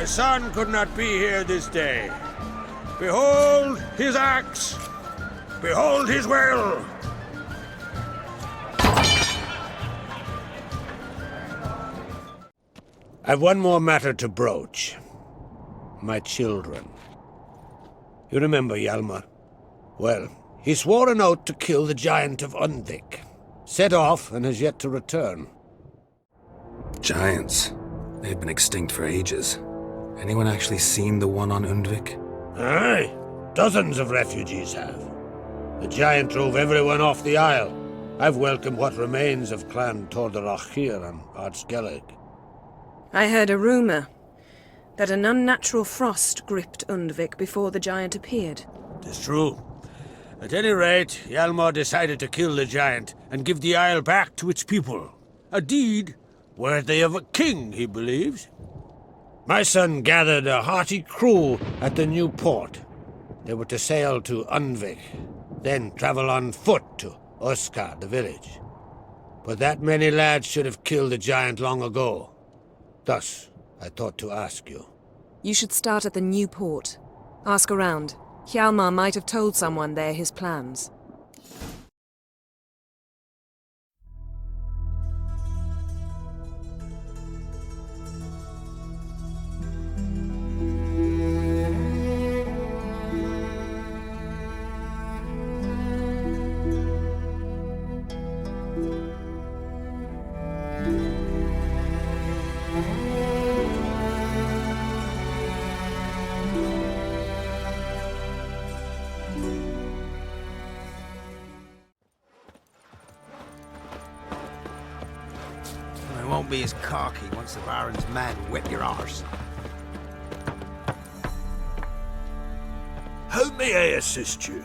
son could not be here this day. Behold his axe! Behold his will! I've one more matter to broach. My children. You remember Hjalmar? Well, he swore an oath to kill the giant of Undvik. Set off and has yet to return. Giants. They've been extinct for ages. Anyone actually seen the one on Undvik? Aye. Dozens of refugees have. The giant drove everyone off the isle. I've welcomed what remains of Clan TORDARROCH here on Ardskellig. I heard a rumor that an unnatural frost gripped Undvik before the giant appeared. 'Tis true. At any rate, Hjalmar decided to kill the giant and give the isle back to its people. A deed worthy of a king, he believes. My son gathered a hearty crew at the new port. They were to sail to Undvik, then travel on foot to Oskar, the village. But that many lads should have killed the giant long ago. Thus, I thought to ask you. You should start at the new port. Ask around. Hjalmar might have told someone there his plans. I won't be as cocky once the Baron's men whip your arse. How may I assist you?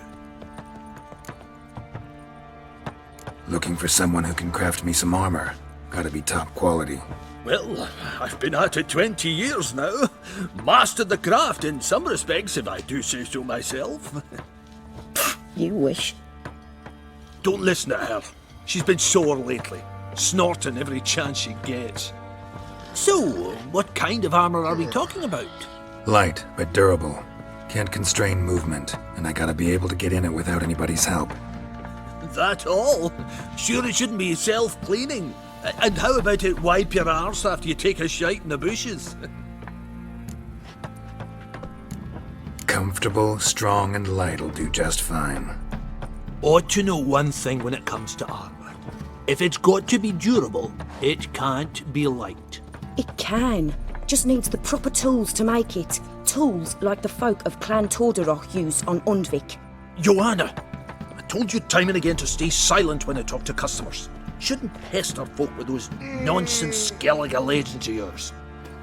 Looking for someone who can craft me some armor. Gotta be top quality. Well, I've been at it 20 years now. Mastered the craft in some respects, if I do say so myself. You wish. Don't listen to her. She's been sore lately, snorting every chance she gets. So, what kind of armor are we talking about? Light, but durable. Can't constrain movement, and I gotta be able to get in it without anybody's help. That all? Sure it shouldn't be self-cleaning. And how about it wipe your arse after you take a shite in the bushes? Comfortable, strong, and light'll do just fine. Ought to know one thing when it comes to armor. If it's got to be durable, it can't be light. It can. Just needs the proper tools to make it. Tools like the folk of Clan TORDARROCH use on Undvik. Joanna, I told you time and again to stay silent when I talk to customers. Shouldn't pester folk with those nonsense Skellige legends of yours.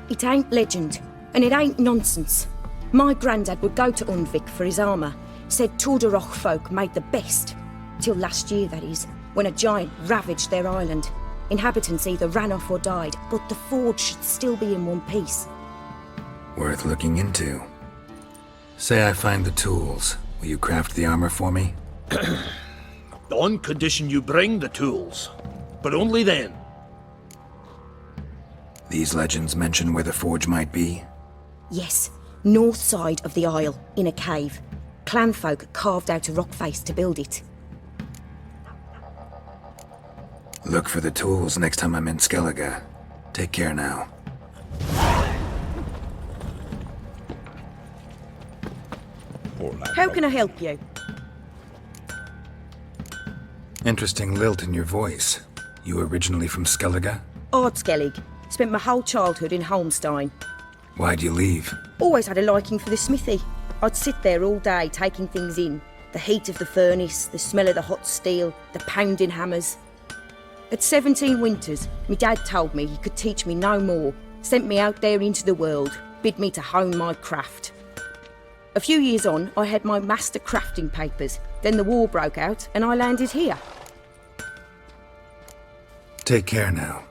It ain't legend, and it ain't nonsense. My granddad would go to Undvik for his armour. Said TORDARROCH folk made the best. Till last year, that is, when a giant ravaged their island. Inhabitants either ran off or died, but the forge should still be in one piece. Worth looking into. Say I find the tools. Will you craft the armor for me? On condition you bring the tools. But only then. These legends mention where the forge might be? Yes, north side of the isle, in a cave. Clanfolk carved out a rock face to build it. Look for the tools next time I'm in Skellige. Take care now. How can I help you? Interesting lilt in your voice. You originally from Skellige? Ardskellig. Spent my whole childhood in Holmstein. Why'd you leave? Always had a liking for the smithy. I'd sit there all day taking things in. The heat of the furnace, the smell of the hot steel, the pounding hammers. At 17 winters, my dad told me he could teach me no more. Sent me out there into the world, bid me to hone my craft. A few years on, I had my master crafting papers. Then the war broke out and I landed here. Take care now.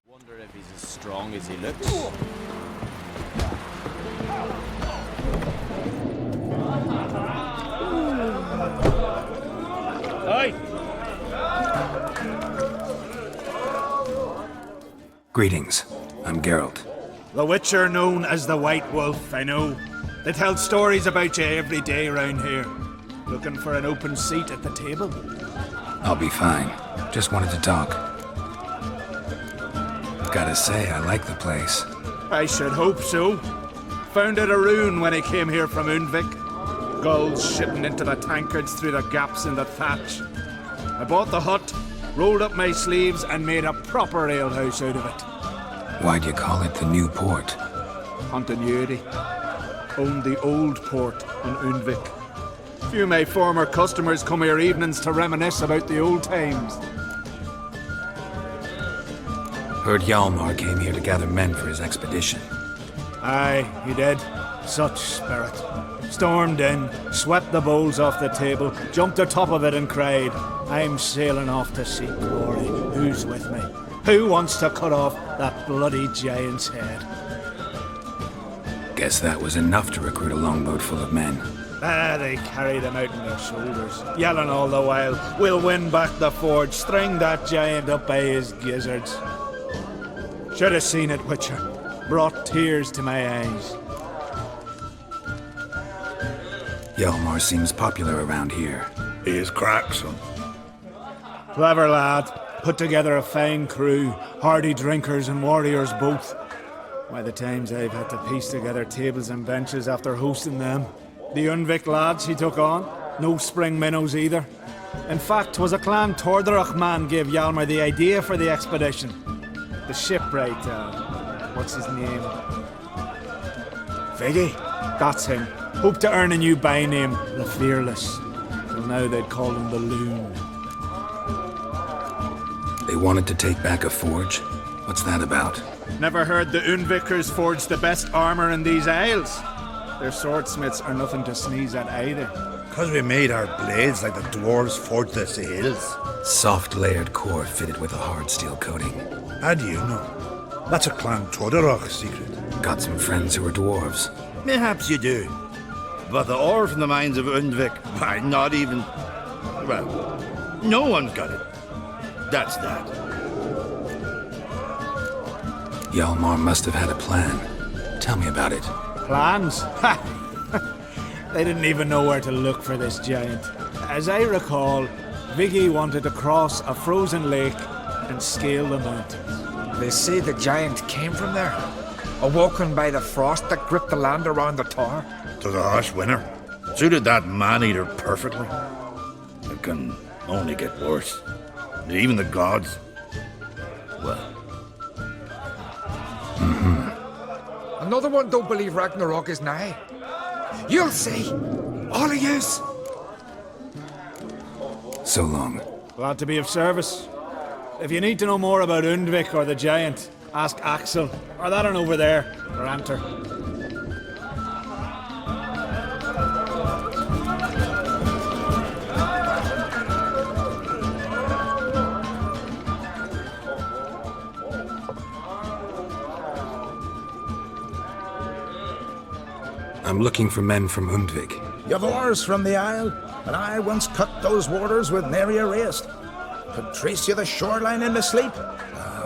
Wonder if he's as strong as he looks. Aye. Greetings. I'm Geralt. The Witcher known as the White Wolf, I know. They tell stories about you every day around here. Looking for an open seat at the table? I'll be fine. Just wanted to talk. Gotta say, I like the place. I should hope so. Found it a rune when I came here from Unvik. Gulls shipping into the tankards through the gaps in the thatch. I bought the hut, rolled up my sleeves, and made a proper alehouse out of it. Why'd you call it the New Port? Continuity. Owned the old port on Unvik. Few of my former customers come here evenings to reminisce about the old times. Heard Hjalmar came here to gather men for his expedition. Aye, he did. Such spirit. Stormed in, swept the bowls off the table, jumped atop of it and cried, "I'm sailing off to seek glory. Who's with me? Who wants to cut off that bloody giant's head?" Guess that was enough to recruit a longboat full of men. They carried him out on their shoulders, yelling all the while, "We'll win back the forge, string that giant up by his gizzards." Should have seen it, Witcher. Brought tears to my eyes. Hjalmar seems popular around here. He is crack, son. Clever lad. Put together a fine crew, hardy drinkers and warriors both. Why, the times I've had to piece together tables and benches after hosting them. The Unvik lads he took on, no spring minnows either. In fact, 'twas a clan TORDARROCH man gave Hjalmar the idea for the expedition. The shipwright, what's his name? VIGI? That's him. Hoped to earn a new by-name, the Fearless. Till now they'd call him the LOON. They wanted to take back a forge? What's that about? Never heard the Unvikers forged the best armor in these isles? Their swordsmiths are nothing to sneeze at either. 'Cause we made our blades like the dwarves forged their sails. Soft layered core fitted with a hard steel coating. How do you know? That's a clan TORDARROCH secret. Got some friends who are dwarves. Mayhaps you do. But the ore from the mines of Unvik, why, not even... Well, no one's got it. That's that. Hjalmar must have had a plan. Tell me about it. Plans? Ha! They didn't even know where to look for this giant. As I recall, Vigi wanted to cross a frozen lake and scale the mountains. They say the giant came from there, awoken by the frost that gripped the land around the tower. To the harsh winter. Suited that man-eater perfectly. It can only get worse. Even the gods... well... Another one don't believe Ragnarok is nigh. You'll see. All of yous. So long. Glad to be of service. If you need to know more about Unvik or the giant, ask Axel, or that one over there, or Anter. I'm looking for men from Unvik. You've oars from the isle, and I once cut those waters with nary a rest. Could trace you the shoreline in my sleep.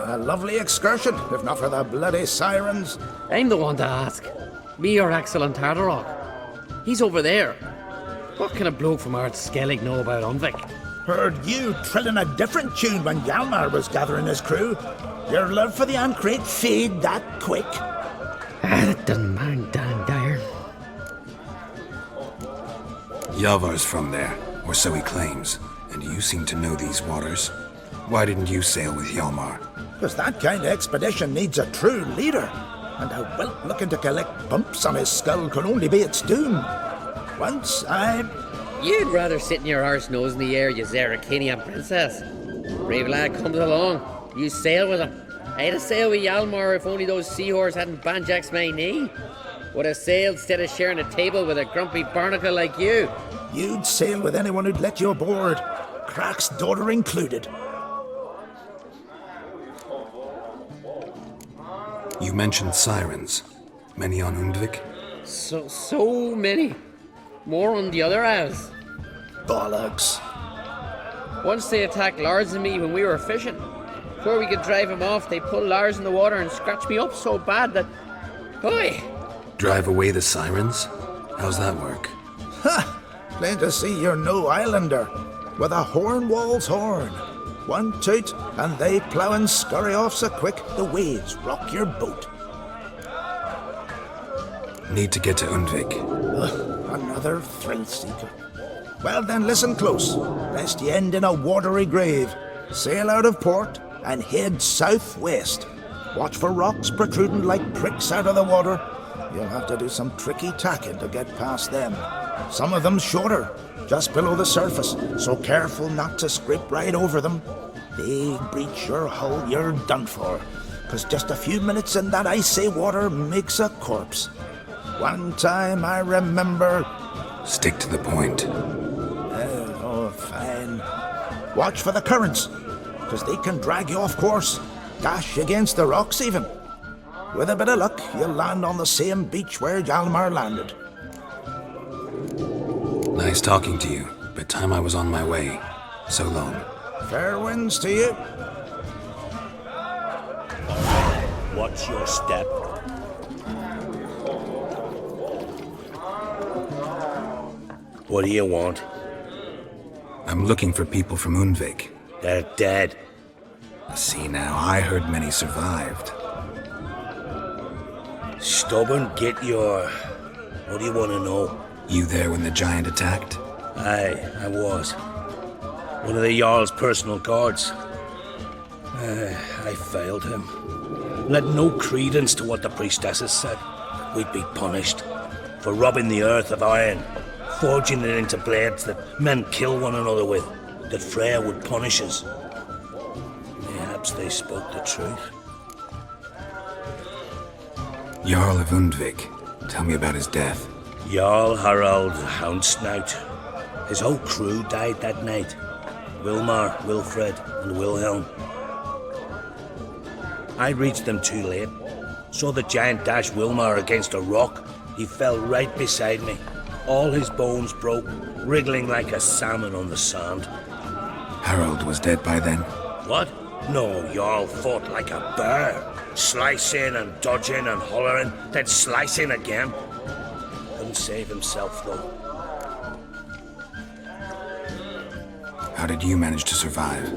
A lovely excursion, if not for the bloody sirens. I'm the one to ask. Me or Axel and TORDARROCH. He's over there. What can a bloke from Ard Skellig know about Unvik? Heard you trilling a different tune when Hjalmar was gathering his crew. Your love for the Ancrate fade that quick. That doesn't mind Dan Dyer. Yavar's from there, or so he claims. And you seem to know these waters. Why didn't you sail with Hjalmar? Because that kind of expedition needs a true leader. And a whelp looking to collect bumps on his skull could only be its doom. Once You'd rather sit in your arse nose in the air, you Zarakinian princess. Brave lad comes along. You sail with him. I'd have sailed with Hjalmar if only those seahorses hadn't banjaxed my knee. Would have sailed instead of sharing a table with a grumpy barnacle like you. You'd sail with anyone who'd let you aboard. Crack's daughter included. You mentioned sirens. Many on Unvik? So many. More on the other isles. Bollocks. Once they attacked Lars and me when we were fishing. Before we could drive him off, they pulled Lars in the water and scratched me up so bad that... Oi! Drive away the sirens? How's that work? Ha! Plain to see you're no islander. With a horn wall's horn. One toot, and they plough and scurry off so quick the waves rock your boat. Need to get to Undvik. Another thrill seeker. Well then, listen close, lest ye end in a watery grave. Sail out of port and head southwest. Watch for rocks protruding like pricks out of the water. You'll have to do some tricky tacking to get past them. Some of them shorter, just below the surface, so careful not to scrape right over them. They breach your hull, you're done for, 'cause just a few minutes in that icy water makes a corpse. One time I remember... Stick to the point. Oh, fine. Watch for the currents, 'cause they can drag you off course, dash against the rocks even. With a bit of luck, you'll land on the same beach where Hjalmar landed. Nice talking to you, but time I was on my way. So long. Fair winds to you. Watch your step. What do you want? I'm looking for people from Undvik. They're dead. See now, I heard many survived. Stubborn, get your... What do you want to know? You there when the giant attacked? Aye, I was. One of the Jarl's personal guards. I failed him. Led no credence to what the priestesses said. We'd be punished for robbing the earth of iron, forging it into blades that men kill one another with, that Freya would punish us. Perhaps they spoke the truth. Jarl of Undvik. Tell me about his death. Jarl Harald Houndsnout. His whole crew died that night. Wilmar, Wilfred, and Wilhelm. I reached them too late. Saw the giant dash Wilmar against a rock. He fell right beside me. All his bones broke, wriggling like a salmon on the sand. Harold was dead by then? What? No, Jarl fought like a bear. Slicing and dodging and hollering, then slicing again. Couldn't save himself, though. How did you manage to survive?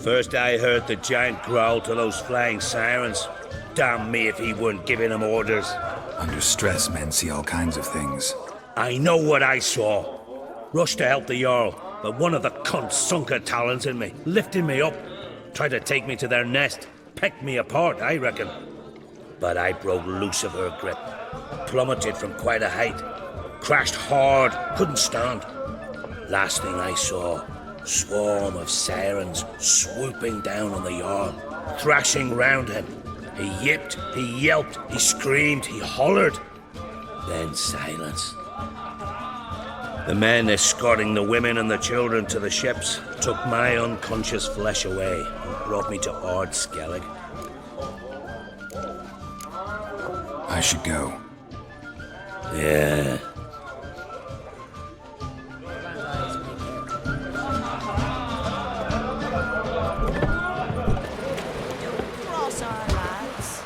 First I heard the giant growl to those flying sirens. Damn me if he weren't giving them orders. Under stress, men see all kinds of things. I know what I saw. Rushed to help the Jarl, but one of the cunts sunk her talons in me, lifting me up. Tried to take me to their nest. Pecked me apart, I reckon. But I broke loose of her grip. Plummeted from quite a height. Crashed hard, couldn't stand. Last thing I saw, swarm of sirens swooping down on the Jarl, thrashing round him. He yipped, he yelped, he screamed, he hollered. Then silence. The men escorting the women and the children to the ships took my unconscious flesh away and brought me to Ard Skellig. I should go. Yeah. Cross our lads.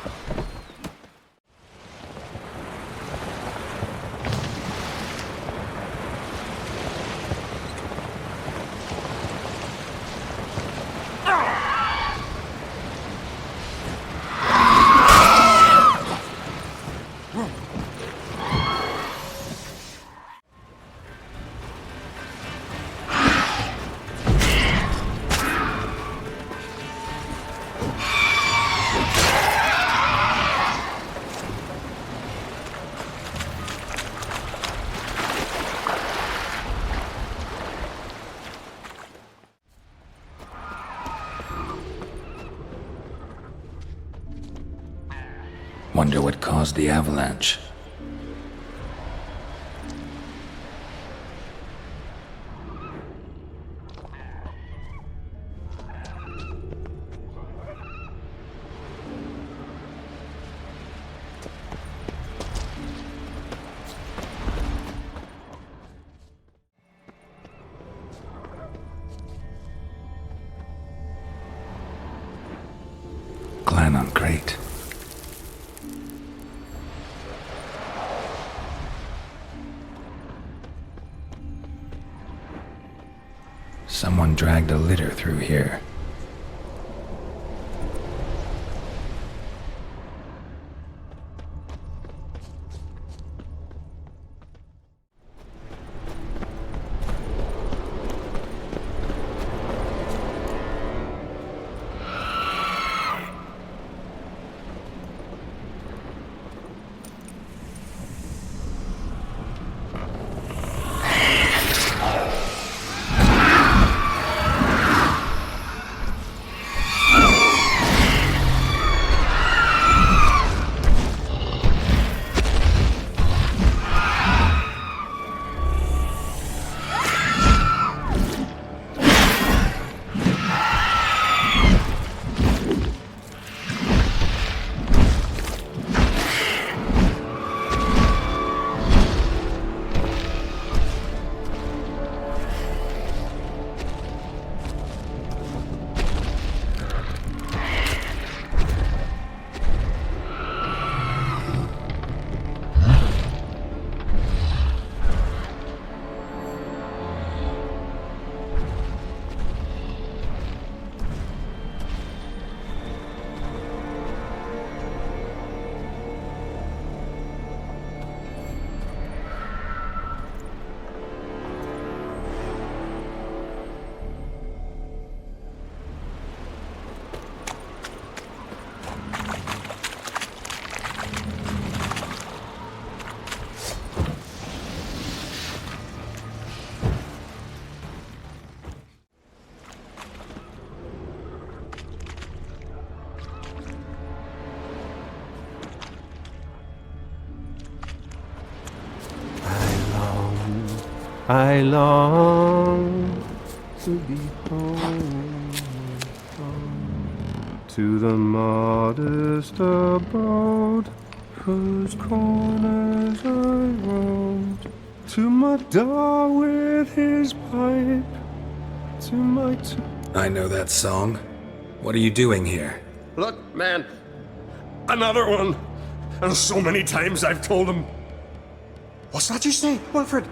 Wonder what caused the avalanche. Someone dragged a litter through here. I long to be home, to the modest abode whose corners I roamed, to my dog with his pipe, to my... I know that song. What are you doing here? Look, man. Another one. And so many times I've told him. What's that you say, Wilfred?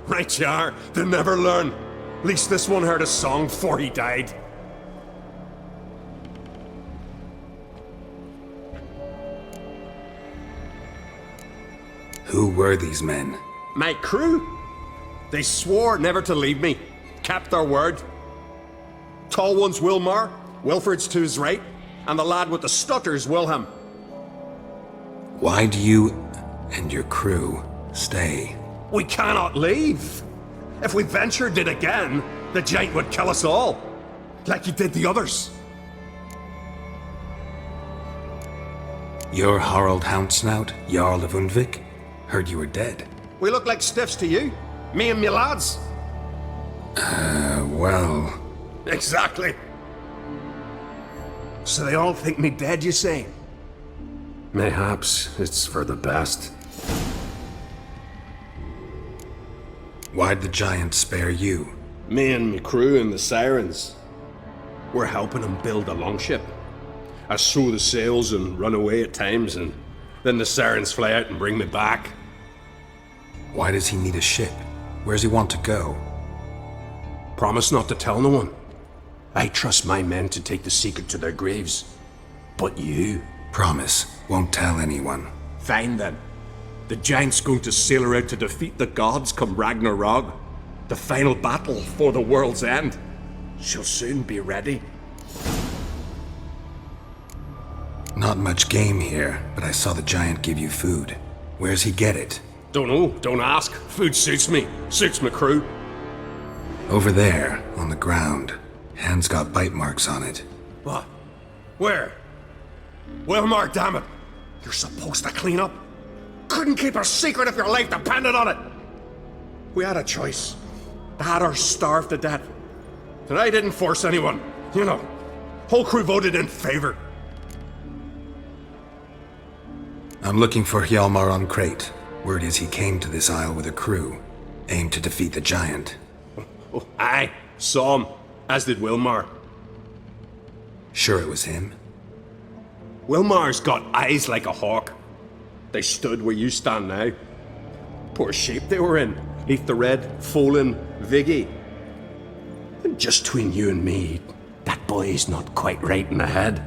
Right you are. They never learn. At least this one heard a song before he died. Who were these men? My crew. They swore never to leave me. Kept their word. Tall one's Wilmar. Wilfred's to his right. And the lad with the stutter's Wilhelm. Why do you and your crew stay? We cannot leave. If we ventured it again, the giant would kill us all. Like he did the others. You're Harald Houndsnout, Jarl of Undvik? Heard you were dead. We look like stiffs to you. Me and me lads. Well... Exactly. So they all think me dead, you say? Mayhaps it's for the best. Why'd the giant spare you? Me and me crew and the sirens. We're helping him build a longship. I sew the sails and run away at times, and then the sirens fly out and bring me back. Why does he need a ship? Where's he want to go? Promise not to tell no one. I trust my men to take the secret to their graves. But you? Promise, won't tell anyone. Fine then. The giant's going to sail her out to defeat the gods come Ragnarok. The final battle for the world's end. She'll soon be ready. Not much game here, but I saw the giant give you food. Where's he get it? Don't know, don't ask. Food suits me. Suits my crew. Over there, on the ground. Hand's got bite marks on it. What? Where? Wilmar, damn it! You're supposed to clean up. Couldn't keep a secret if your life depended on it. We had a choice. That or starve to death. And I didn't force anyone. You know, whole crew voted in favor. I'm looking for Hjalmar on Crate. Word is he came to this isle with a crew. Aimed to defeat the giant. Oh, aye, saw him. As did Wilmar. Sure it was him? Wilmar's got eyes like a hawk. They stood where you stand now. Poor shape they were in. Neath the red, Folin, VIGI. Just between you and me, that boy's not quite right in the head.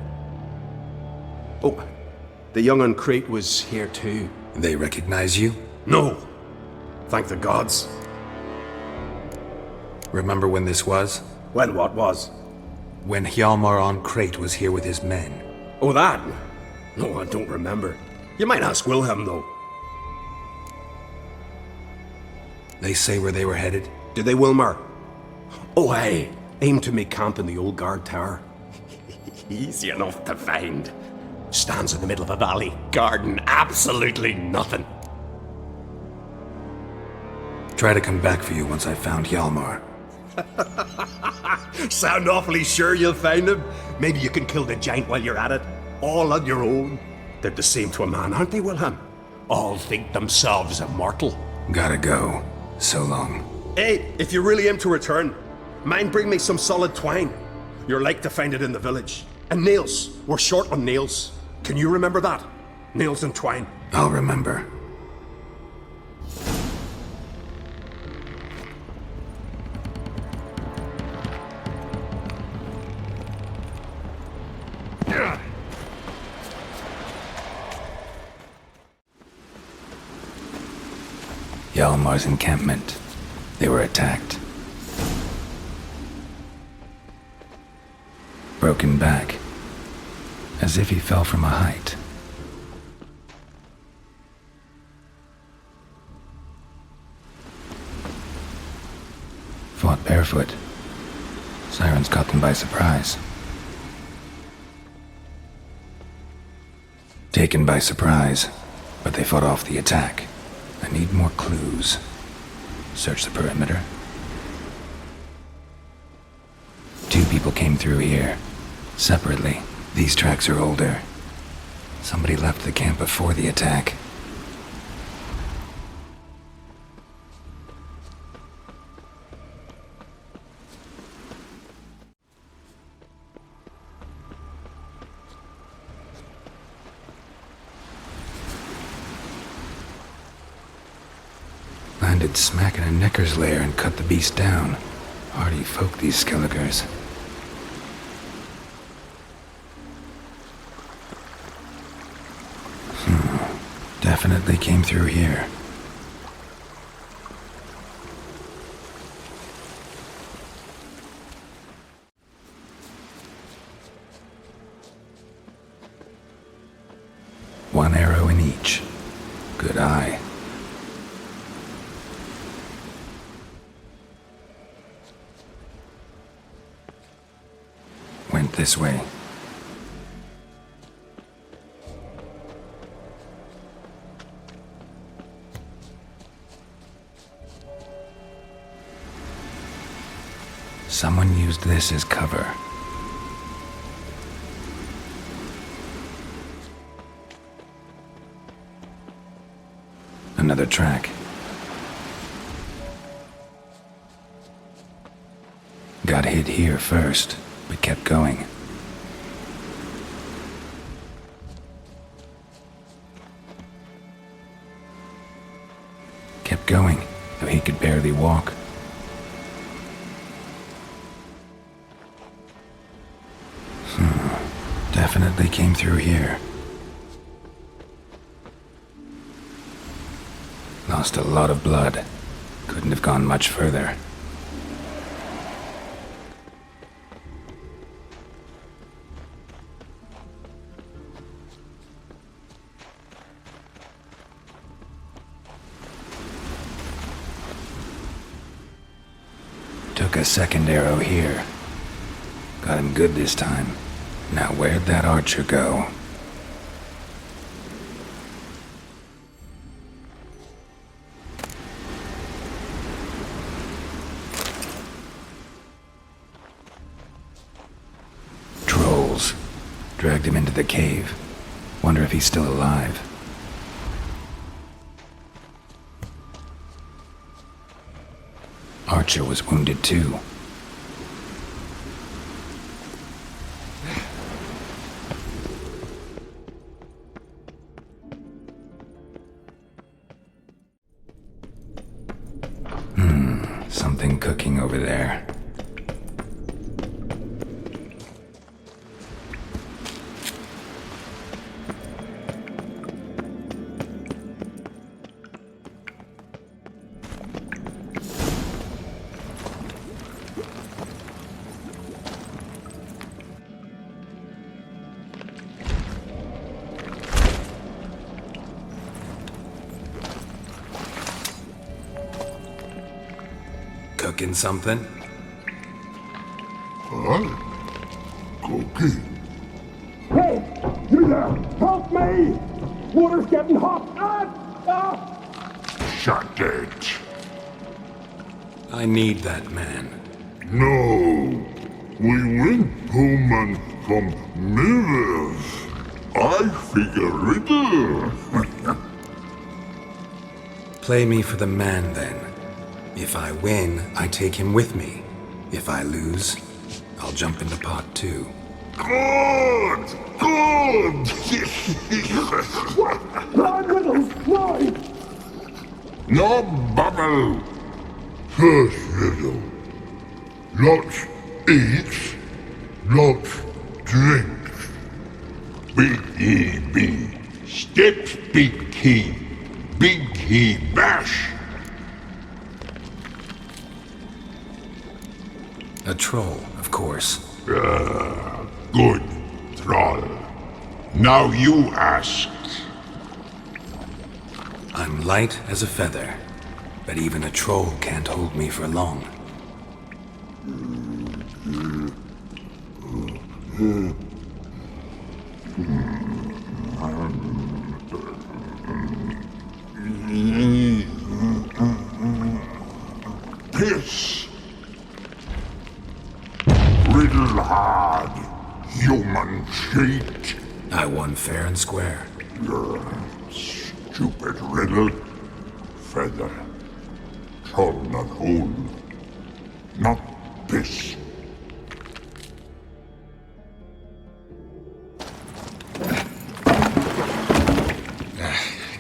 Oh, the young on Crete was here too. They recognize you? No. Thank the gods. Remember when this was? When what was? When Hjalmar on Crete was here with his men. Oh, that? No, I don't remember. You might ask Wilhelm, though. They say where they were headed? Did they, Wilmar? Oh, aye. Aim to make camp in the old guard tower. Easy enough to find. Stands in the middle of a valley, guarding absolutely nothing. Try to come back for you once I've found Hjalmar. Sound awfully sure you'll find him? Maybe you can kill the giant while you're at it. All on your own. They're the same to a man, aren't they, Wilhelm? All think themselves immortal. Gotta go. So long. Hey, if you really aim to return, mind bring me some solid twine. You're like to find it in the village. And nails. We're short on nails. Can you remember that? Nails and twine. I'll remember. Hjalmar's encampment. They were attacked. Broken back. As if he fell from a height. Fought barefoot. Sirens caught them by surprise. Taken by surprise, but they fought off the attack. I need more clues. Search the perimeter. 2 people came through here. Separately. These tracks are older. Somebody left the camp before the attack. Landed smack in a necker's lair and cut the beast down. Hardy folk, these Skelligers. Definitely came through here. One arrow in each. Good eye. Went this way. Someone used this as cover. Another track. Got hit here first, but kept going. Kept going, though he could barely walk. Definitely came through here. Lost a lot of blood. Couldn't have gone much further. Took a second arrow here. Got him good this time. Now where'd that archer go? Trolls. Dragged him into the cave. Wonder if he's still alive. Archer was wounded too. Something cooking over there. Drinking something? Cookie. Hey, you there! Help me! Water's getting hot! Shut it. I need that man. No. We went home and from mirrors. I figure riddle. Play me for the man, then. If I win, I take him with me. If I lose, I'll jump in the pot too. Good! Good! Blind riddles! No! No bubble! First riddle. Lots eats, lots drinks. Big E.B. Steps big key. Big key bash. A troll, of course. Good, troll. Now you ask. I'm light as a feather, but even a troll can't hold me for long. Piss. Riddle hard, human cheat. I won fair and square. Stupid riddle. Feather. Troll not hold. Not piss.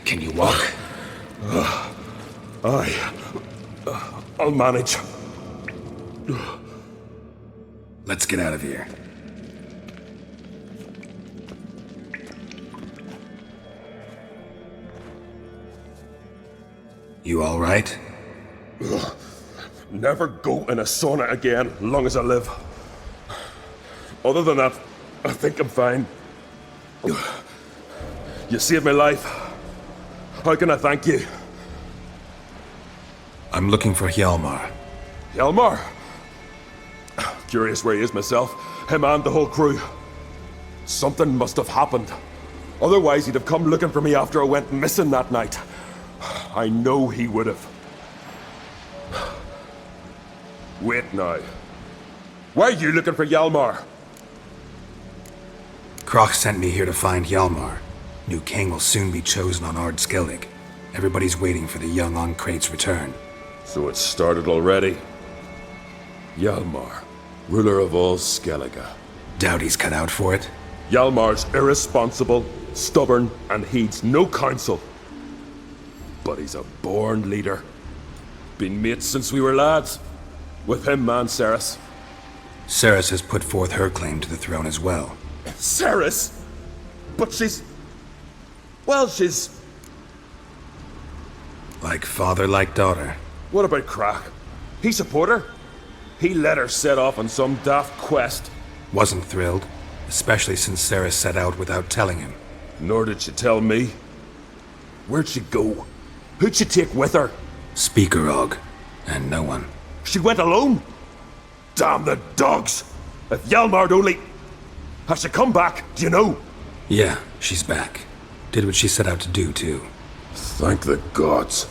Can you walk? I'll manage. Let's get out of here. You all right? Never go in a sauna again, long as I live. Other than that, I think I'm fine. You saved my life. How can I thank you? I'm looking for Hjalmar. Hjalmar? Curious where he is myself. Him and the whole crew. Something must have happened. Otherwise he'd have come looking for me after I went missing that night. I know he would have. Wait now. Why are you looking for Hjalmar? Kroch sent me here to find Hjalmar. New king will soon be chosen on Ard Skellig. Everybody's waiting for the young Ancrate's return. So it's started already. Hjalmar, ruler of all Skellige. Doubt he's cut out for it. Hjalmar's irresponsible, stubborn, and heeds no counsel. But he's a born leader. Been mates since we were lads. With him and Ceres. Ceres has put forth her claim to the throne as well. Ceres? But she's... well, she's... like father, like daughter. What about Crach? He support her? He let her set off on some daft quest. Wasn't thrilled, especially since Ceres set out without telling him. Nor did she tell me. Where'd she go? Who'd she take with her? Speakerog, and no one. She went alone? Damn the dogs! If Hjalmar'd only... Has she come back? Do you know? Yeah, she's back. Did what she set out to do, too. Thank the gods.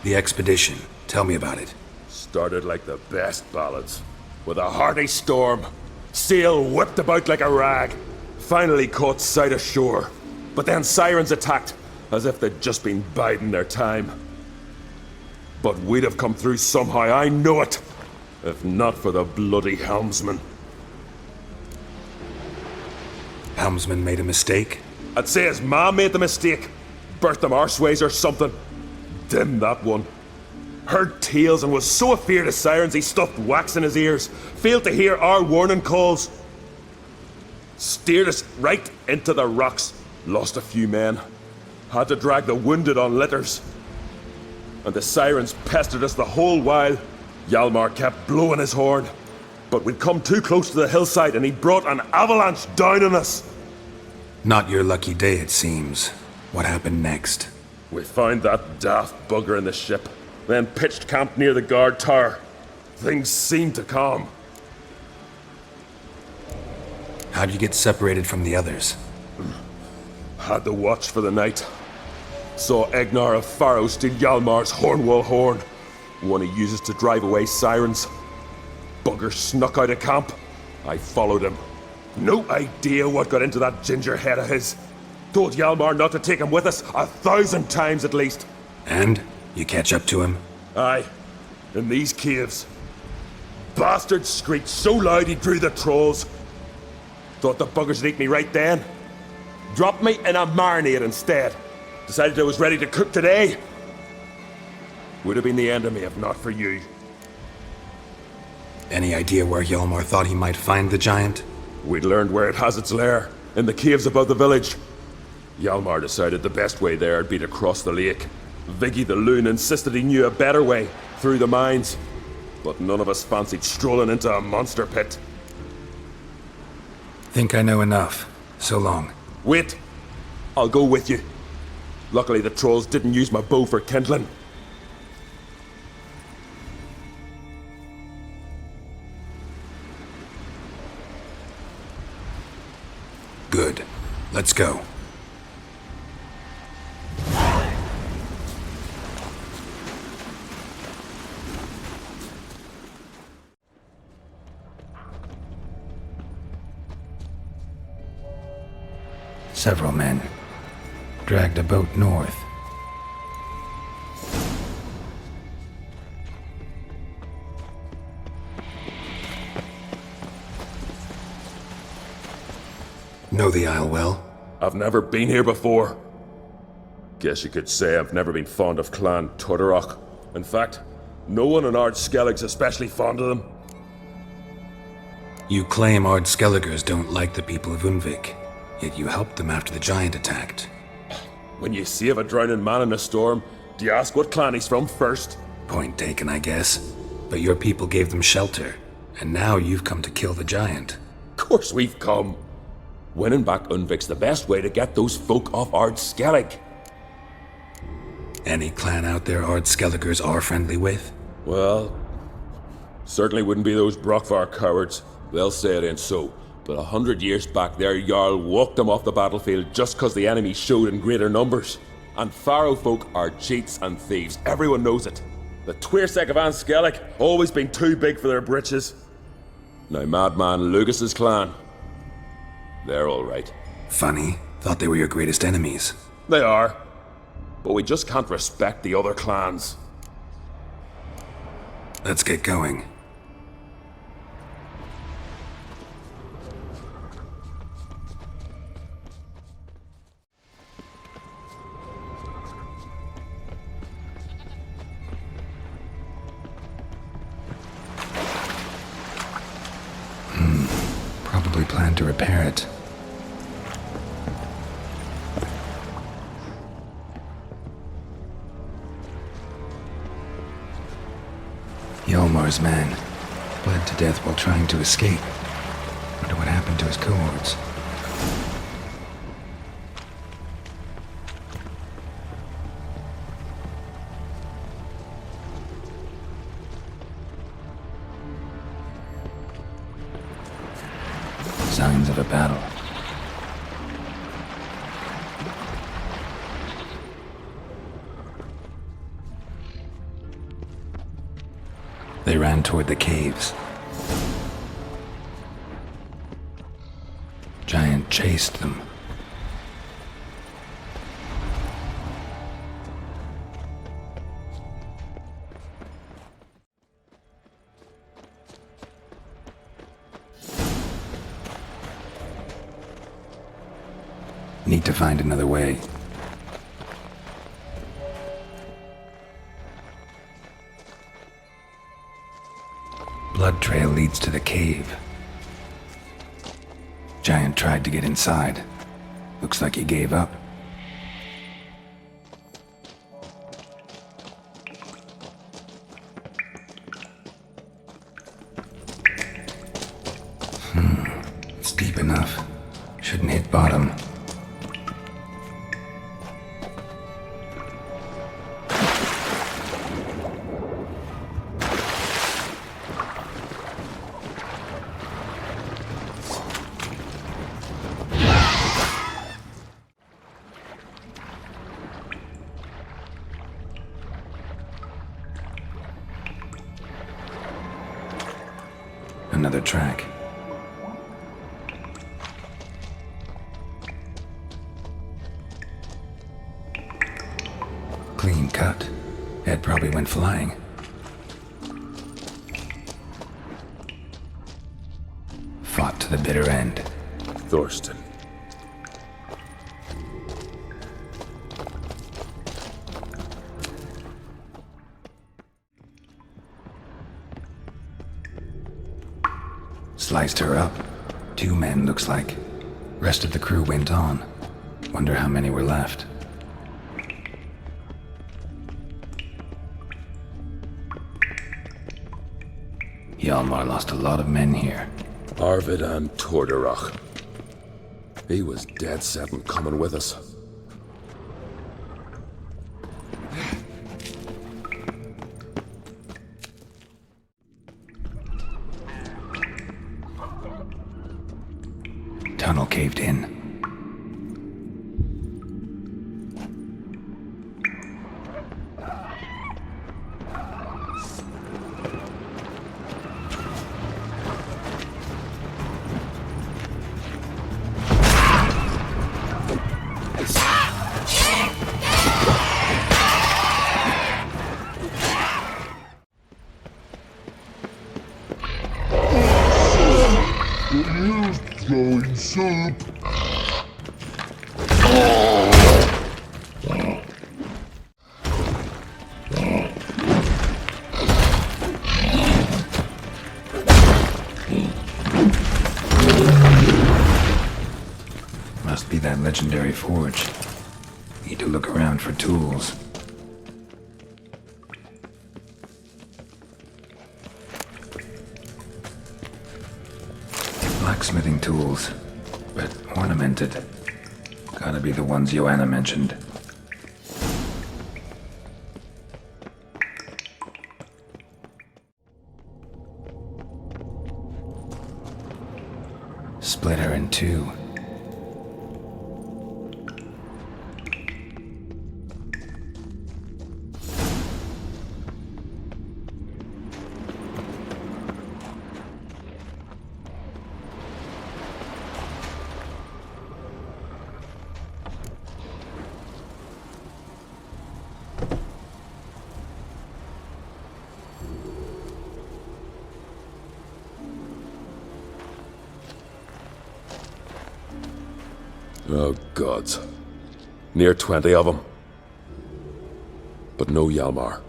The expedition. Tell me about it. Started like the best ballads. With a hearty storm. Sail whipped about like a rag. Finally caught sight of shore. But then sirens attacked, as if they'd just been biding their time. But we'd have come through somehow, I know it. If not for the bloody helmsman. Helmsman made a mistake? I'd say his ma made the mistake. Birthed him arseways or something. Dim that one. Heard tales and was so afeard of sirens he stuffed wax in his ears. Failed to hear our warning calls. Steered us right into the rocks. Lost a few men. Had to drag the wounded on litters. And the sirens pestered us the whole while. Hjalmar kept blowing his horn. But we'd come too close to the hillside and he brought an avalanche down on us. Not your lucky day, it seems. What happened next? We found that daft bugger in the ship. then pitched camp near the guard tower. Things seemed to calm. How'd you get separated from the others? Had the watch for the night. Saw Egnar of Faro steal Hjalmar's Hornwall horn, one he uses to drive away sirens. Bugger snuck out of camp. I followed him. No idea what got into that ginger head of his. Told Hjalmar not to take him with us 1,000 times at least. And? You catch up to him? Aye. In these caves. Bastard screeched so loud he drew the trolls. Thought the buggers would eat me right then. Dropped me in a marinade instead. Decided I was ready to cook today. Would have been the end of me if not for you. Any idea where Hjalmar thought he might find the giant? We'd learned where it has its lair, in the caves above the village. Hjalmar decided the best way there would be to cross the lake. VIGI the LOON insisted he knew a better way, through the mines. But none of us fancied strolling into a monster pit. Think I know enough. So long. Wait. I'll go with you. Luckily the trolls didn't use my bow for kindling. Good. Let's go. Several men dragged a boat north. Know the Isle well? I've never been here before. Guess you could say I've never been fond of Clan TORDARROCH. In fact, no one in Ard Skellig's especially fond of them. You claim Ard Skelligers don't like the people of Unvik, yet you helped them after the giant attacked. When you save a drowning man in a storm, do you ask what clan he's from first? Point taken, I guess. But your people gave them shelter, and now you've come to kill the giant. Of course we've come. Winning back Unvik's the best way to get those folk off Ard Skellig. Any clan out there Ard Skelligers are friendly with? Well, certainly wouldn't be those Brockvar cowards. They'll say it ain't so. But 100 years back their Jarl walked them off the battlefield just cause the enemy showed in greater numbers. And Faro folk are cheats and thieves. Everyone knows it. The Twirsec of An Skellig always been too big for their britches. Now Madman Lucas's clan, they're all right. Funny. Thought they were your greatest enemies. They are. But we just can't respect the other clans. Let's get going. Probably plan to repair it. Hjalmar's man bled to death while trying to escape. Wonder what happened to his cohorts. Signs of a battle. They ran toward the caves. Giant chased them. Need to find another way. Blood trail leads to the cave. Giant tried to get inside. Looks like he gave up. It's deep enough. Shouldn't hit bottom. another track. Clean cut. Head probably went flying. Fought to the bitter end. Thorsten. Sliced her up. 2 men, looks like. Rest of the crew went on. Wonder how many were left. Hjalmar lost a lot of men here. Arvid and TORDARROCH. He was dead set on coming with us. Tunnel caved in. Throwing soup. Must be that legendary forge. Need to look around for tools. Blacksmithing tools, but ornamented. Gotta be the ones Joanna mentioned. Split her in 2. Oh, gods. Near 20 of them. But no Hjalmar.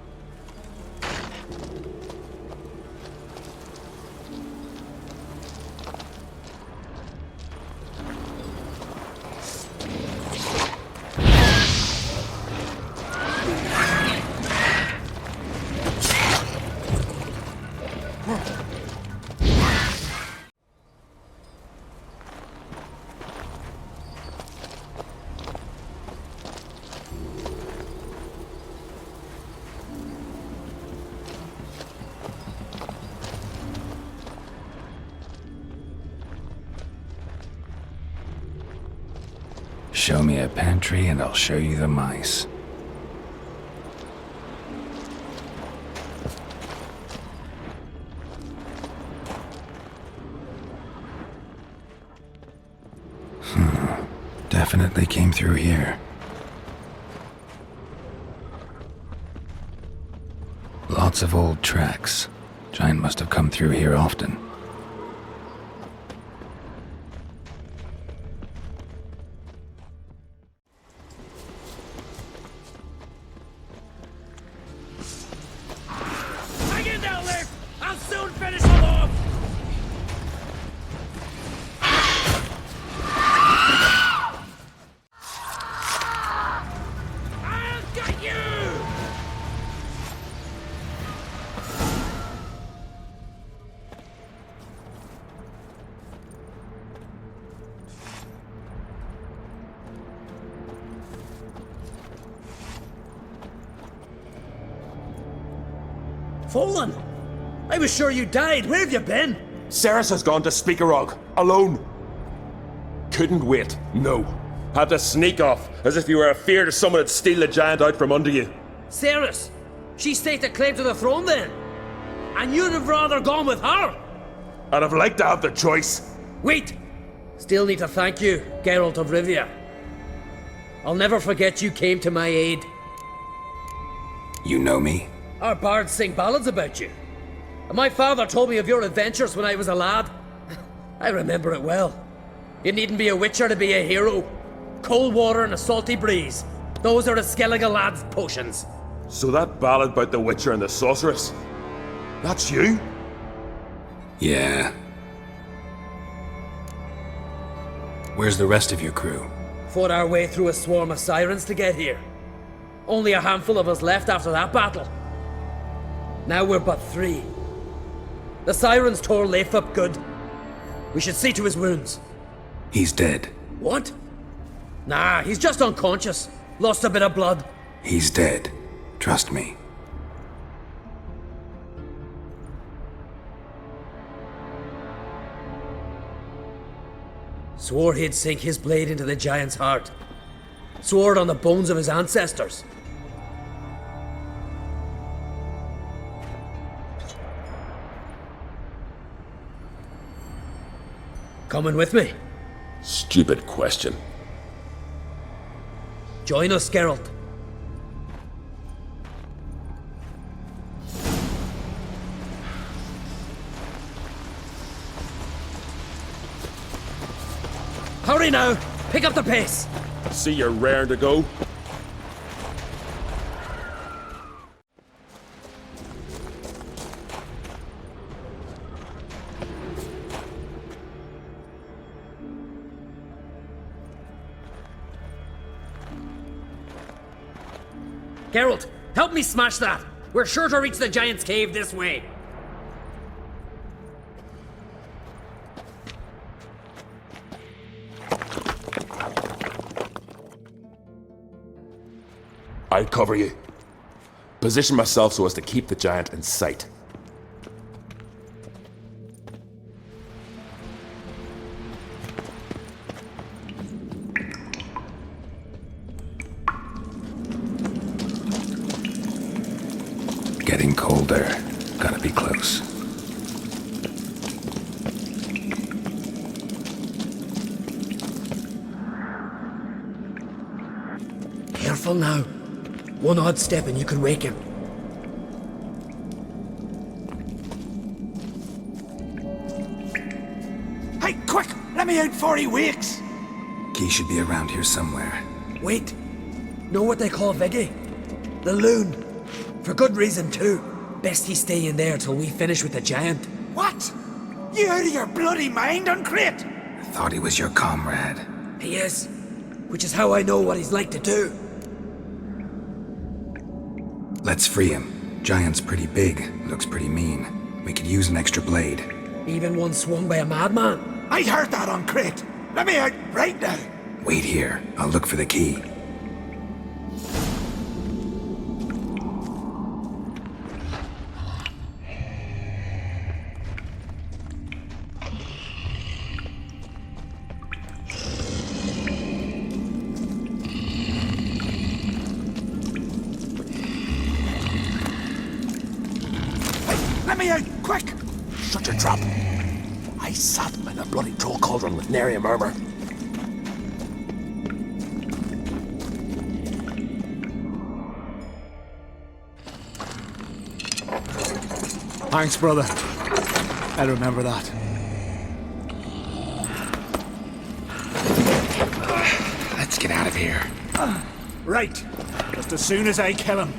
Show me a pantry and I'll show you the mice. Definitely came through here. Lots of old tracks. Giant must have come through here often. Hang in there, Lick! I'll soon finish them off! I'll get you! Fallen! I was sure you died. Where have you been? Ceres has gone to Speakerog, alone. Couldn't wait, no. Had to sneak off, as if you were afeard of someone would steal the giant out from under you. Ceres! She staked a claim to the throne then? And you'd have rather gone with her? I'd have liked to have the choice. Wait! Still need to thank you, Geralt of Rivia. I'll never forget you came to my aid. You know me? Our bards sing ballads about you. And my father told me of your adventures when I was a lad. I remember it well. You needn't be a witcher to be a hero. Cold water and a salty breeze. Those are a Skellige lad's potions. So that ballad about the Witcher and the Sorceress, that's you? Yeah. Where's the rest of your crew? Fought our way through a swarm of sirens to get here. Only a handful of us left after that battle. Now we're but 3. The sirens tore Leif up good. We should see to his wounds. He's dead. What? Nah, he's just unconscious. Lost a bit of blood. He's dead. Trust me. Swore he'd sink his blade into the giant's heart. Swore it on the bones of his ancestors. Coming with me? Stupid question. Join us, Geralt. Hurry now! Pick up the pace! See you're raring to go. Geralt, help me smash that! We're sure to reach the giant's cave this way. I'll cover you. Position myself so as to keep the giant in sight. Getting colder. Gotta be close. Careful now. One odd step and you could wake him. Hey, quick! Let me out before he wakes! Key should be around here somewhere. Wait. Know what they call VIGI? The LOON. For good reason too. Best he stay in there till we finish with the giant. What? You out of your bloody mind, Uncrate? I thought he was your comrade. He is. Which is how I know what he's like to do. Let's free him. Giant's pretty big. Looks pretty mean. We could use an extra blade. Even one swung by a madman. I heard that, Uncrate. Let me out right now. Wait here. I'll look for the key. Let me out, quick! Shut your trap. I sat in a bloody troll cauldron with nary a murmur. Thanks, brother. I'll remember that. Let's get out of here. Right. Just as soon as I kill him.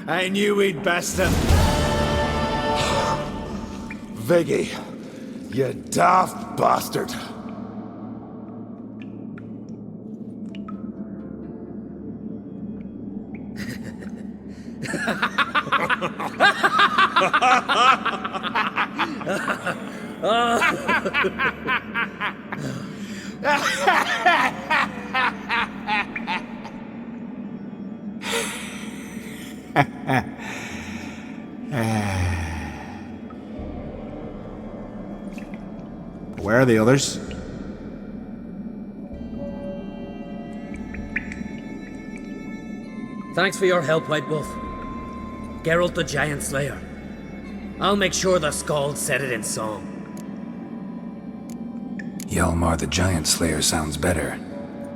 I knew we'd best him. Viggy, you daft bastard. Where are the others? Thanks for your help, White Wolf. Geralt the Giant Slayer. I'll make sure the Scald said it in song. Hjalmar the Giant Slayer sounds better.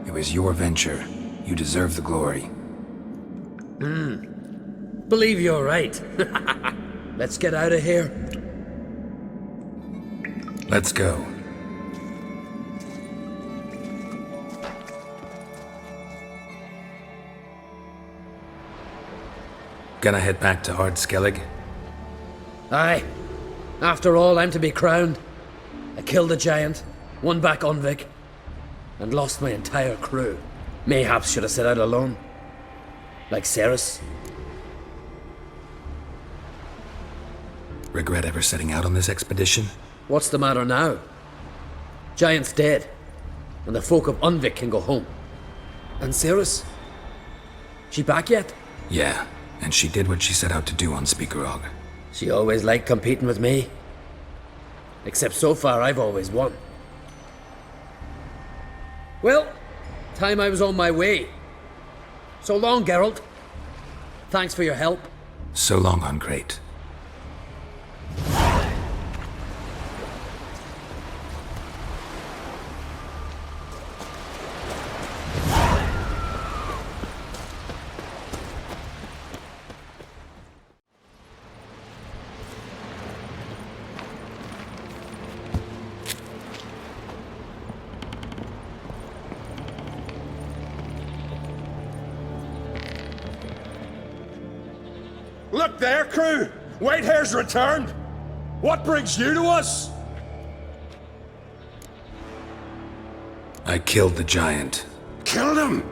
It was your venture. You deserve the glory. Believe you're right. Let's get out of here. Let's go. Gonna head back to Ardskellig? Aye. After all, I'm to be crowned. I killed a giant, won back Unvik, and lost my entire crew. Mayhaps should have set out alone. Like Ceres. Regret ever setting out on this expedition? What's the matter now? Giant's dead, and the folk of Unvik can go home. And Ceres? She back yet? Yeah, and she did what she set out to do on Speakerog. She always liked competing with me. Except so far I've always won. Well, time I was on my way. So long, Geralt. Thanks for your help. So long, Uncrate. Look there, crew! Whitehair's returned! What brings you to us? I killed the giant. Killed him?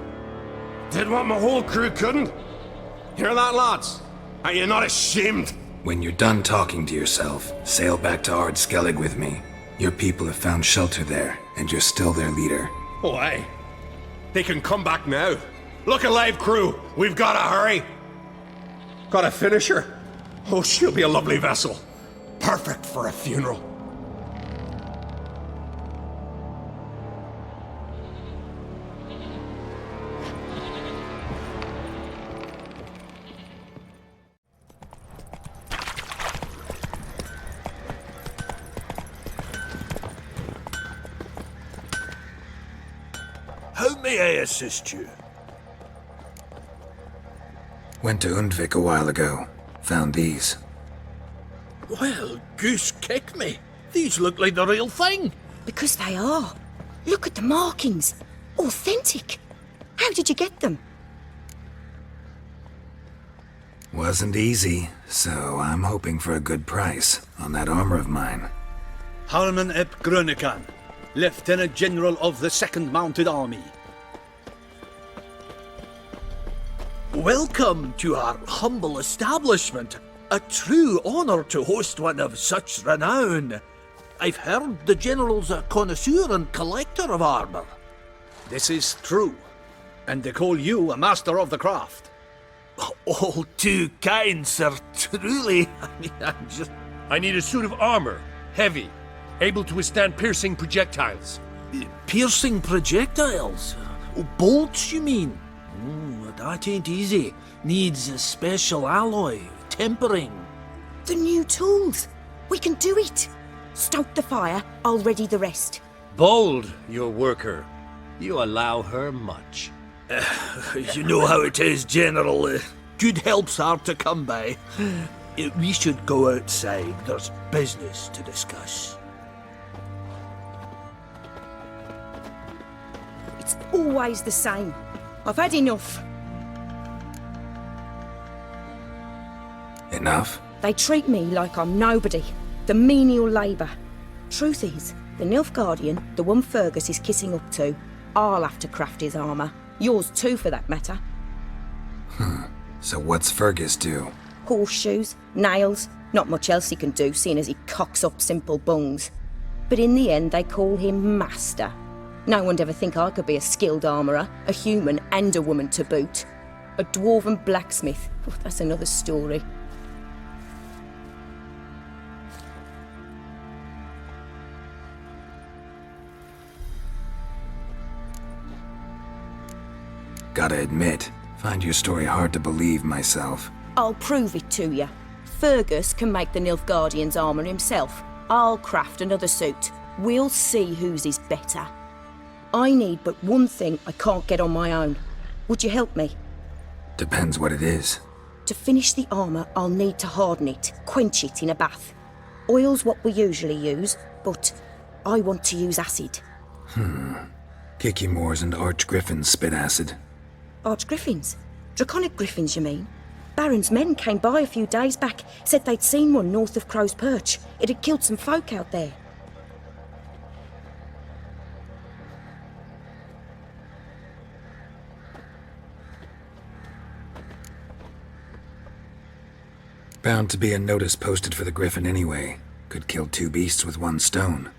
Did what my whole crew couldn't? Hear that, lads? Are you not ashamed? When you're done talking to yourself, sail back to Ardskellig with me. Your people have found shelter there, and you're still their leader. Oh, aye. They can come back now. Look alive, crew! We've gotta hurry! Got a finisher? Oh, she'll be a lovely vessel. Perfect for a funeral. How may I assist you? Went to Unvik a while ago. Found these. Well, goose kick me. These look like the real thing. Because they are. Look at the markings. Authentic. How did you get them? Wasn't easy, so I'm hoping for a good price on that armor of mine. Harman ep Grönekan, Lieutenant General of the 2nd Mounted Army. Welcome to our humble establishment. A true honor to host one of such renown. I've heard the General's a connoisseur and collector of armor. This is true, and they call you a master of the craft. All too kind, sir, truly. I need a suit of armor, heavy, able to withstand piercing projectiles. Piercing projectiles? Bolts, you mean? That ain't easy. Needs a special alloy, tempering. The new tools. We can do it. Stoke the fire, I'll ready the rest. Bold, your worker. You allow her much. You know how it is, General. Good help's hard to come by. We should go outside. There's business to discuss. It's always the same. I've had enough. Enough? They treat me like I'm nobody, the menial labour. Truth is, the Nilfgaardian, the one Fergus is kissing up to, I'll have to craft his armour. Yours too, for that matter. So what's Fergus do? Horseshoes, nails, not much else he can do, seeing as he cocks up simple bungs. But in the end, they call him Master. No one'd ever think I could be a skilled armourer, a human and a woman to boot. A dwarven blacksmith, that's another story. Gotta admit, find your story hard to believe myself. I'll prove it to you. Fergus can make the Nilfgaardian's armour himself. I'll craft another suit. We'll see whose is better. I need but one thing I can't get on my own. Would you help me? Depends what it is. To finish the armour, I'll need to harden it, quench it in a bath. Oil's what we usually use, but I want to use acid. Kicky Moors and Archgriffins spit acid. Archgriffins? Draconic griffins, you mean? Baron's men came by a few days back, said they'd seen one north of Crow's Perch. It had killed some folk out there. Bound to be a notice posted for the Griffin anyway. Could kill two beasts with one stone.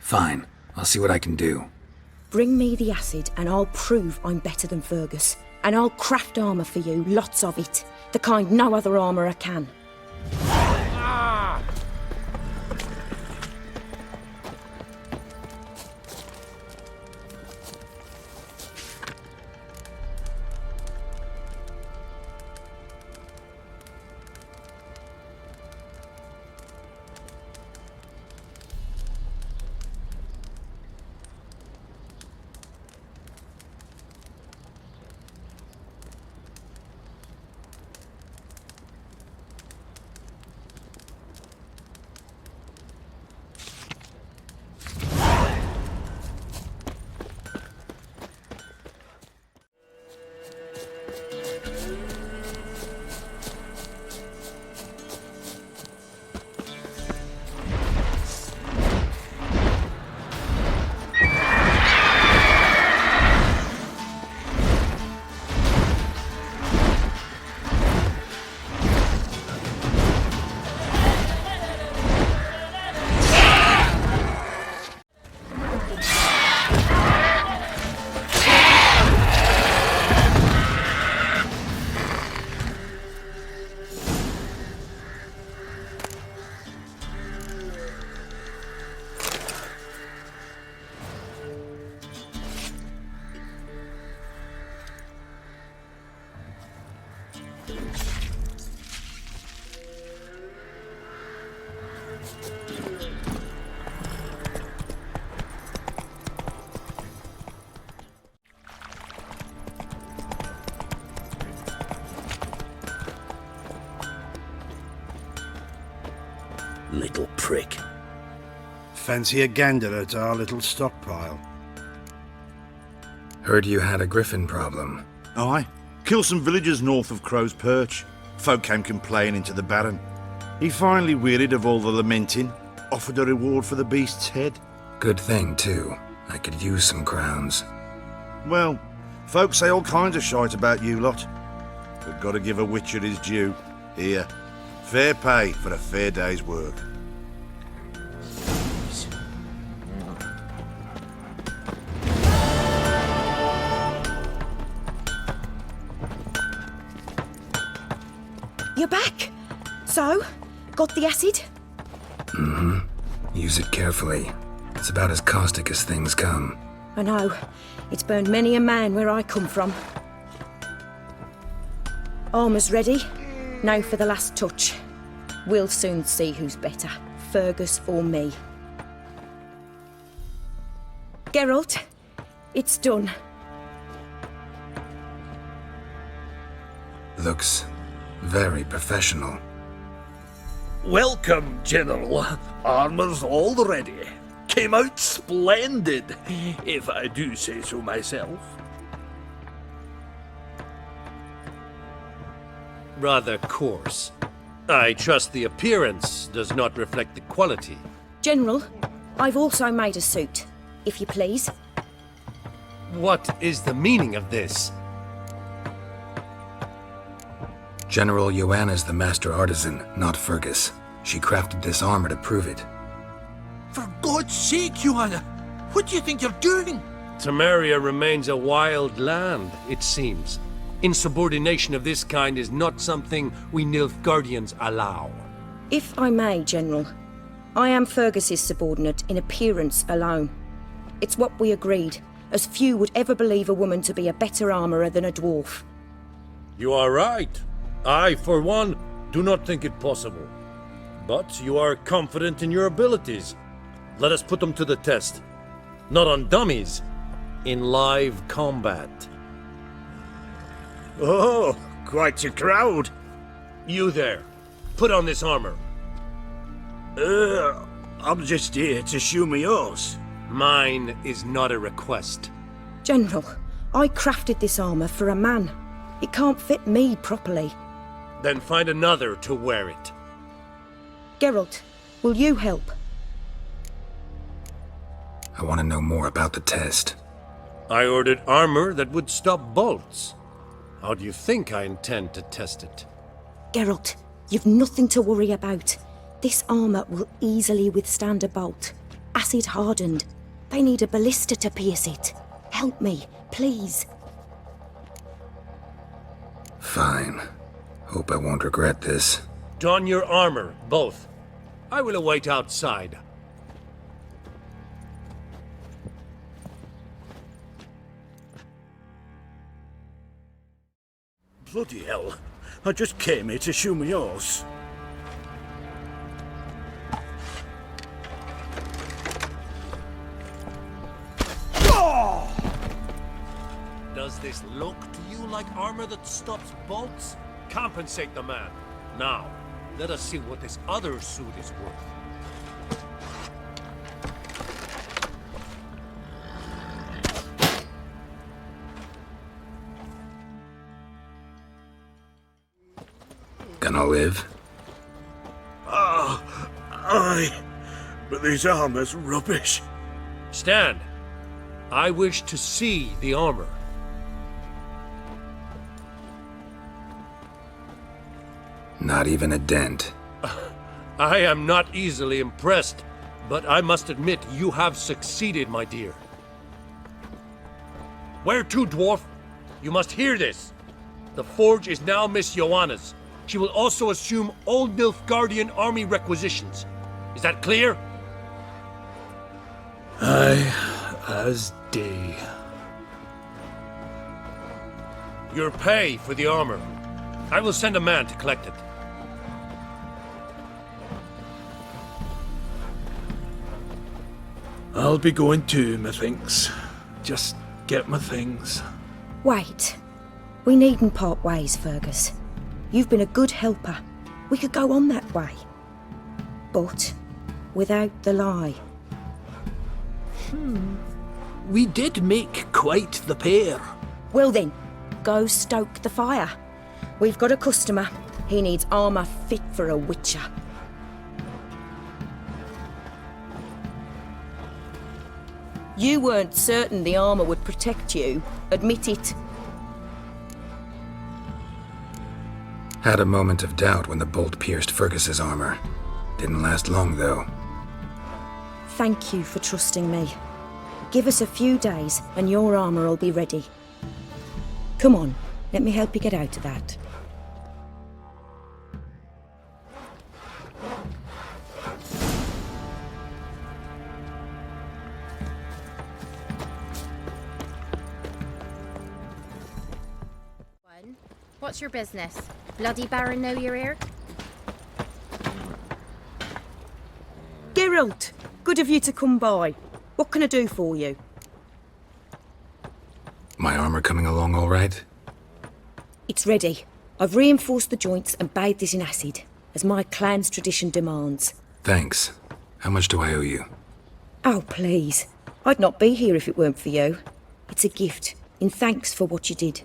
Fine, I'll see what I can do. Bring me the acid and I'll prove I'm better than Fergus. And I'll craft armour for you, lots of it. The kind no other armourer can. Little prick. Fancy a gander at our little stockpile? Heard you had a griffin problem. Aye. Killed some villagers north of Crow's Perch. Folk came complaining to the Baron. He finally wearied of all the lamenting, offered a reward for the beast's head. Good thing, too. I could use some crowns. Well, folk say all kinds of shite about you lot. We've got to give a witcher his due. Here. Fair pay for a fair day's work. You're back. So, got the acid? Mm-hmm. Use it carefully. It's about as caustic as things come. I know. It's burned many a man where I come from. Armour's ready. Now for the last touch. We'll soon see who's better, Fergus or me. Geralt, it's done. Looks very professional. Welcome, General. Armour's all ready. Came out splendid, if I do say so myself. Rather coarse. I trust the appearance does not reflect the quality. General, I've also made a suit, if you please. What is the meaning of this? General Joanna's the master artisan, not Fergus. She crafted this armor to prove it. For God's sake, Joanna, what do you think you're doing? Temeria remains a wild land, it seems. Insubordination of this kind is not something we Nilfgaardians allow. If I may, General, I am Fergus's subordinate in appearance alone. It's what we agreed, as few would ever believe a woman to be a better armourer than a dwarf. You are right. I, for one, do not think it possible. But you are confident in your abilities. Let us put them to the test. Not on dummies, in live combat. Oh, quite a crowd. You there, put on this armor. I'm just here to show me yours. Mine is not a request. General, I crafted this armour for a man. It can't fit me properly. Then find another to wear it. Geralt, will you help? I want to know more about the test. I ordered armor that would stop bolts. How do you think I intend to test it? Geralt, you've nothing to worry about. This armour will easily withstand a bolt. Acid hardened. They need a ballista to pierce it. Help me, please. Fine. Hope I won't regret this. Don your armor, both. I will await outside. Bloody hell. I just came here to show me yours. Does this look to you like armor that stops bolts? Compensate the man. Now, let us see what this other suit is worth. Gonna live? Aye. But this armor's rubbish. Stand. I wish to see the armor. Not even a dent. I am not easily impressed, but I must admit you have succeeded, my dear. Where to, dwarf? You must hear this. The forge is now Miss Joanna's. She will also assume all Nilfgaardian army requisitions. Is that clear? Aye, as day. Your pay for the armor. I will send a man to collect it. I'll be going too, methinks. Just get my things. Wait. We needn't part ways, Fergus. You've been a good helper. We could go on that way. But without the lie. We did make quite the pair. Well then, go stoke the fire. We've got a customer. He needs armour fit for a witcher. You weren't certain the armour would protect you. Admit it. Had a moment of doubt when the bolt pierced Fergus's armor. Didn't last long, though. Thank you for trusting me. Give us a few days and your armour will be ready. Come on, let me help you get out of that. What's your business? Bloody Baron know you're here? Geralt! Good of you to come by. What can I do for you? My armor coming along all right? It's ready. I've reinforced the joints and bathed it in acid, as my clan's tradition demands. Thanks. How much do I owe you? Oh, please. I'd not be here if it weren't for you. It's a gift, in thanks for what you did.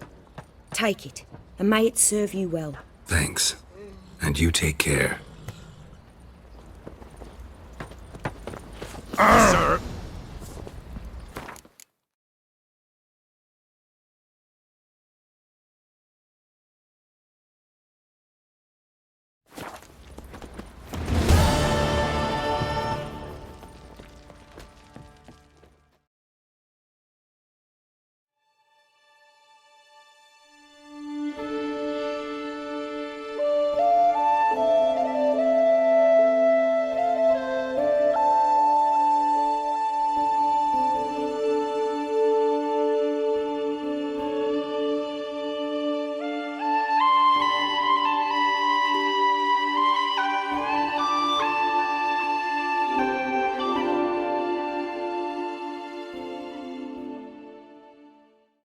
Take it, and may it serve you well. Thanks. And you take care. Sir.